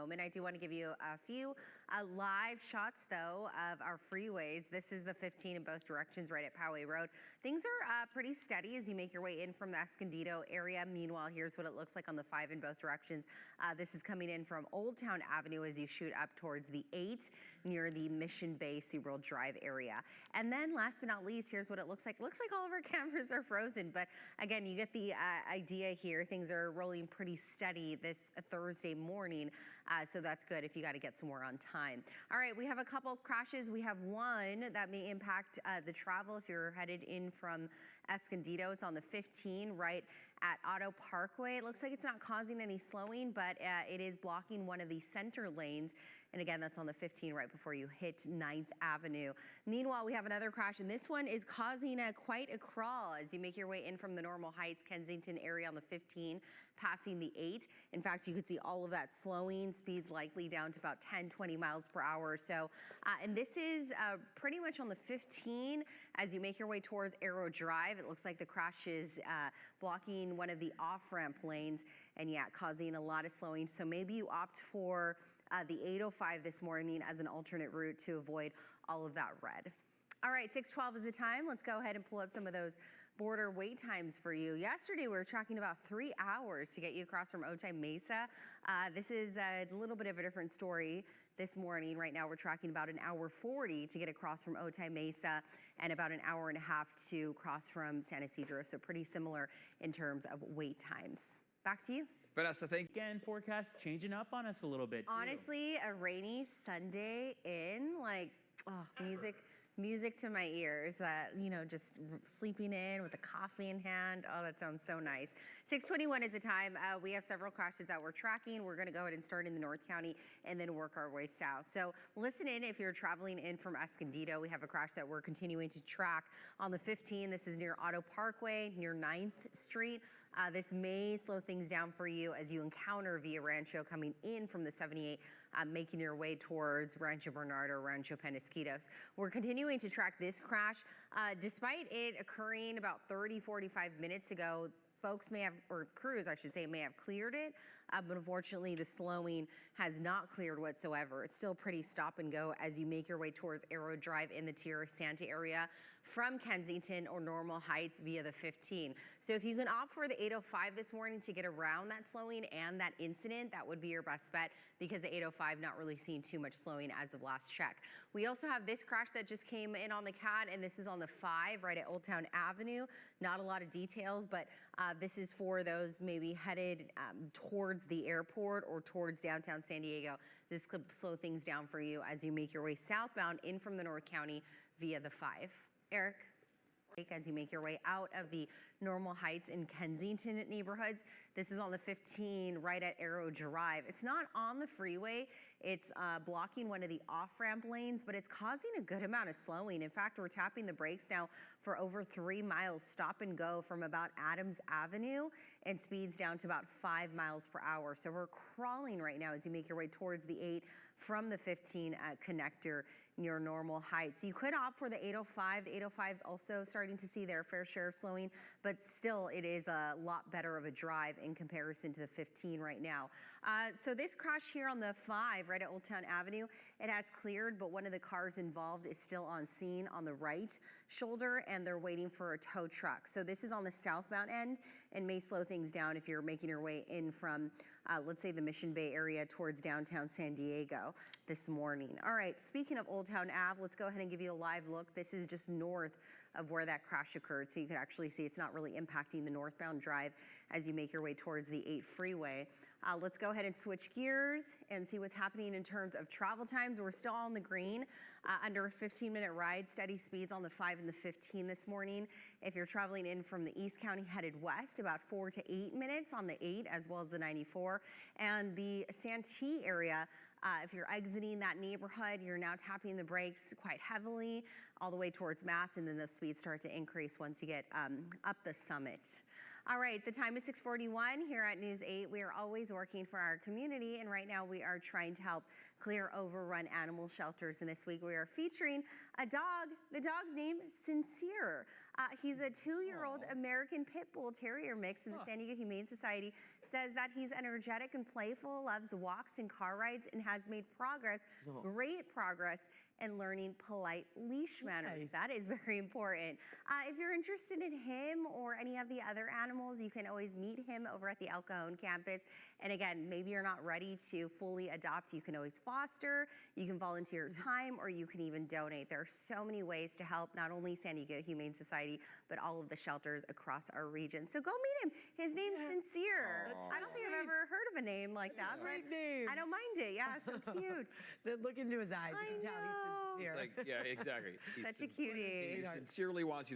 moment. I do want to give you a few live shots, though, of our freeways. This is the 15 in both directions right at Poway Road. Things are pretty steady as you make your way in from the Escondido area. Meanwhile, here's what it looks like on the 5 in both directions. This is coming in from Old Town Avenue as you shoot up towards the 8 near the Mission Bay SeaWorld Drive area. And then last but not least, here's what it looks like. It looks like all of our cameras are frozen, but again, you get the idea here. Things are rolling pretty steady this Thursday morning, so that's good if you got to get somewhere on time. All right, we have a couple of crashes. We have one that may impact the travel if you're headed in from Escondido. It's on the 15 right at Auto Parkway. It looks like it's not causing any slowing, but it is blocking one of the center lanes. And again, that's on the 15 right before you hit 9th Avenue. Meanwhile, we have another crash, and this one is causing quite a crawl as you make your way in from the Normal Heights, Kensington area on the 15, passing the 8. In fact, you could see all of that slowing, speeds likely down to about 10, 20 miles per hour or so. And this is pretty much on the 15 as you make your way towards Arrow Drive. It looks like the crash is blocking one of the off-ramp lanes and yeah, causing a lot of slowing. So maybe you opt for the 805 this morning as an alternate route to avoid all of that red. All right, 6:12 is the time. Let's go ahead and pull up some of those border wait times for you. Yesterday, we were tracking about 3 hours to get you across from Otay Mesa. This is a little bit of a different story this morning. Right now, we're tracking about 1 hour 40 to get across from Otay Mesa and about 1 hour and a half to cross from San Isidro. So pretty similar in terms of wait times. Back to you. Vanessa, thank you. Again, forecast changing up on us a little bit, too. Honestly, a rainy Sunday in, like, oh, music to my ears, you know, just sleeping in with a coffee in hand. Oh, that sounds so nice. 6:21 is the time. We have several crashes that we're tracking. We're going to go ahead and start in the North County and then work our way south. So listen in if you're traveling in from Escondido. We have a crash that we're continuing to track on the 15. This is near Auto Parkway, near 9th Street. This may slow things down for you as you encounter Via Rancho coming in from the 78, making your way towards Rancho Bernardo or Rancho Penasquitos. We're continuing to track this crash. Despite it occurring about 30, 45 minutes ago, folks may have, or crews I should say, may have cleared it, but unfortunately the slowing has not cleared whatsoever. It's still pretty stop and go as you make your way towards Arrow Drive in the Tierra Santa area from Kensington or Normal Heights via the 15. So if you can opt for the 805 this morning to get around that slowing and that incident, that would be your best bet because the 805 not really seeing too much slowing as of last check. We also have this crash that just came in on the CAD, and this is on the 5 right at Old Town Avenue. Not a lot of details, but this is for those maybe headed towards the airport or towards downtown San Diego. This could slow things down for you as you make your way southbound in from the North County via the 5. Eric? As you make your way out of the Normal Heights in Kensington neighborhoods. This is on the 15 right at Arrow Drive. It's not on the freeway. It's blocking one of the off-ramp lanes, but it's causing a good amount of slowing. In fact, we're tapping the brakes now for over 3 miles stop and go from about Adams Avenue and speeds down to about 5 miles per hour. So we're crawling right now as you make your way towards the 8 from the 15 connector near Normal Heights. You could opt for the 805. The 805 is also starting to see their fair share of slowing, but still it is a lot better of a drive in comparison to the 15 right now. So this crash here on the 5 right at Old Town Avenue, it has cleared, but one of the cars involved is still on scene on the right shoulder, and they're waiting for a tow truck. So this is on the southbound end and may slow things down if you're making your way in from, let's say, the Mission Bay area towards downtown San Diego this morning. All right, speaking of Old Town Ave, let's go ahead and give you a live look. This is just north of where that crash occurred, so you can actually see it's not really impacting the northbound drive as you make your way towards the 8 freeway. Let's go ahead and switch gears and see what's happening in terms of travel times. We're still on the green, under a 15-minute ride, steady speeds on the 5 and the 15 this morning. If you're traveling in from the East County headed west, about 4 to 8 minutes on the 8 as well as the 94. And the Santee area, if you're exiting that neighborhood, you're now tapping the brakes quite heavily all the way towards Mass, and then the speeds start to increase once you get up the summit. All right, the time is 6:41 here at News 8. We are always working for our community, and right now we are trying to help clear overrun animal shelters. And this week we are featuring a dog. The dog's name, Sincere. He's a 2-year-old American Pit Bull Terrier mix, and the San Diego Humane Society says that he's energetic and playful, loves walks and car rides, and has made great progress in learning polite leash manners. That is very important. If you're interested in him or any of the other animals, you can always meet him over at the El Cajon campus. And again, maybe you're not ready to fully adopt. You can always foster, you can volunteer time, or you can even donate. There are so many ways to help not only San Diego Humane Society, but all of the shelters across our region. So go meet him. His name's Sincere. I don't think I've ever heard of a name like that. Great name. I don't mind it. Yeah, so cute. Then look into his eyes. I You can tell he's know. sincere. It's like, yeah, exactly. Such a cutie. He sincerely wants you to